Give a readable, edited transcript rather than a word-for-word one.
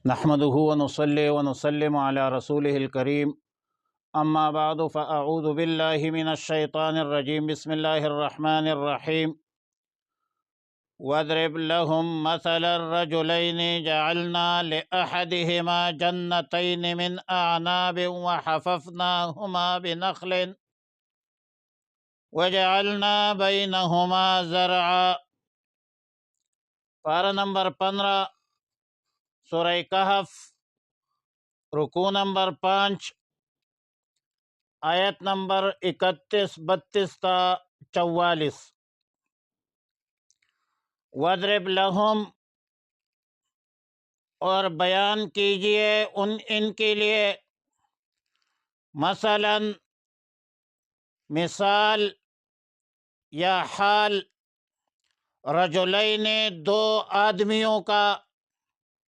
نحمده ونصلي ونسلم على رسوله الكريم اما بعد فاعوذ بالله من الشيطان الرجيم بسم الله الرحمن الرحيم واضرب لهم مثل الرجلين جعلنا لأحدهما جنتين من أعناب وحففناهما بنخل وجعلنا بينهما زرعا۔ پارہ نمبر 15 سورہ کہف، رکوع نمبر 5، آیت نمبر 31 32 تا 44۔ وَاضْرِبْ لَهُمْ، اور بیان کیجئے ان کے لیے، مثلاً مثال یا حال، رجلین دو آدمیوں کا،